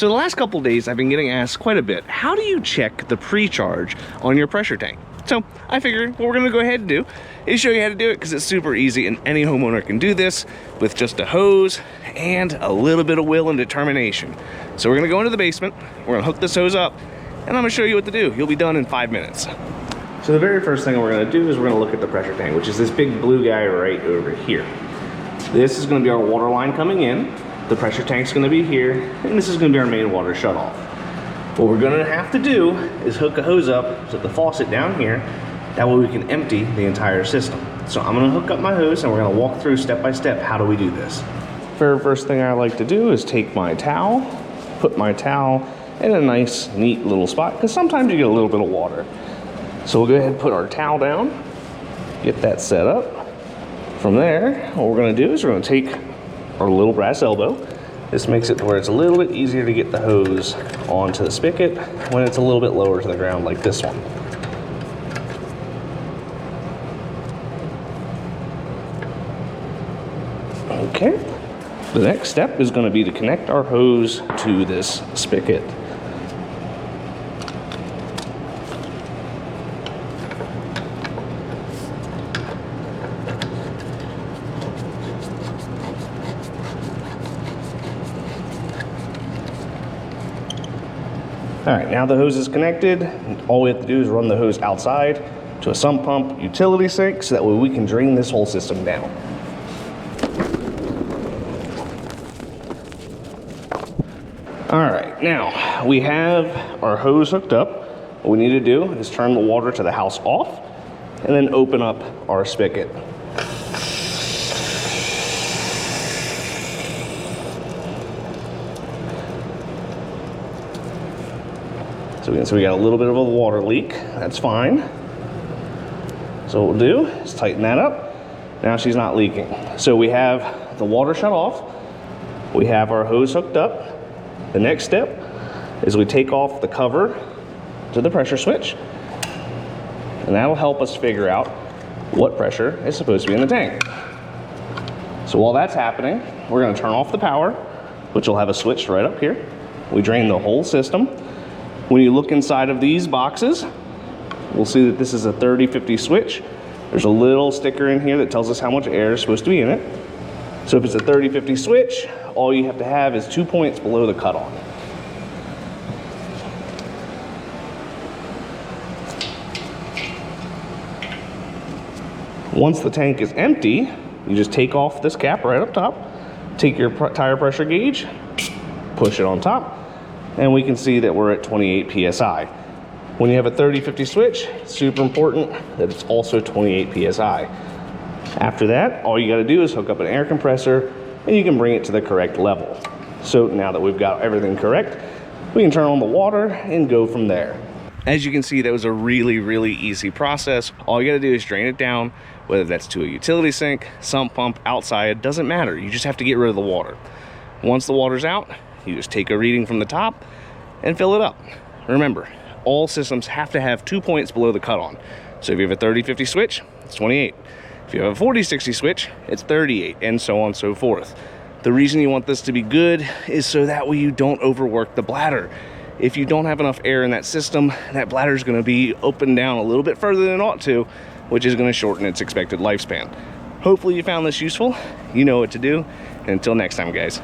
So the last couple days I've been getting asked quite a bit, how do you check the pre-charge on your pressure tank? So I figured what we're gonna go ahead and do is show you how to do it, because it's super easy and any homeowner can do this with just a hose and a little bit of will and determination. So we're gonna go into the basement, we're gonna hook this hose up, and I'm gonna show you what to do. You'll be done in 5 minutes. So the very first thing we're gonna do is we're gonna look at the pressure tank, which is this big blue guy right over here. This is gonna be our water line coming in. The pressure tank's gonna be here, and this is gonna be our main water shutoff. What we're gonna have to do is hook a hose up to the faucet down here. That way we can empty the entire system. So I'm gonna hook up my hose and we're gonna walk through step by step how do we do this. Very first thing I like to do is take my towel, put my towel in a nice, neat little spot, because sometimes you get a little bit of water. So we'll go ahead and put our towel down, get that set up. From there, what we're gonna do is we're gonna take our little brass elbow. This makes it to where it's a little bit easier to get the hose onto the spigot when it's a little bit lower to the ground like this one. Okay, the next step is going to be to connect our hose to this spigot. All right, now the hose is connected. All we have to do is run the hose outside to a sump pump utility sink so that way we can drain this whole system down. All right, now we have our hose hooked up. What we need to do is turn the water to the house off and then open up our spigot. So we got a little bit of a water leak. That's fine. So what we'll do is tighten that up. Now she's not leaking. So we have the water shut off. We have our hose hooked up. The next step is we take off the cover to the pressure switch, and that'll help us figure out what pressure is supposed to be in the tank. So while that's happening, we're going to turn off the power, which will have a switch right up here. We drain the whole system. When you look inside of these boxes, we'll see that this is a 30-50 switch. There's a little sticker in here that tells us how much air is supposed to be in it. So if it's a 30-50 switch, all you have to have is 2 points below the cutoff. Once the tank is empty, you just take off this cap right up top, take your tire pressure gauge, push it on top, and we can see that we're at 28 PSI. When you have a 30-50 switch, it's super important that it's also 28 PSI. After that, all you gotta do is hook up an air compressor and you can bring it to the correct level. So now that we've got everything correct, we can turn on the water and go from there. As you can see, that was a really easy process. All you gotta do is drain it down, whether that's to a utility sink, sump pump, outside, doesn't matter. You just have to get rid of the water. Once the water's out, you just take a reading from the top and fill it up. Remember, all systems have to have 2 points below the cut-on. So if you have a 30-50 switch, it's 28. If you have a 40-60 switch, it's 38, and so on and so forth. The reason you want this to be good is so that way you don't overwork the bladder. If you don't have enough air in that system, that bladder is going to be opened down a little bit further than it ought to, which is going to shorten its expected lifespan. Hopefully you found this useful. You know what to do. And until next time, guys.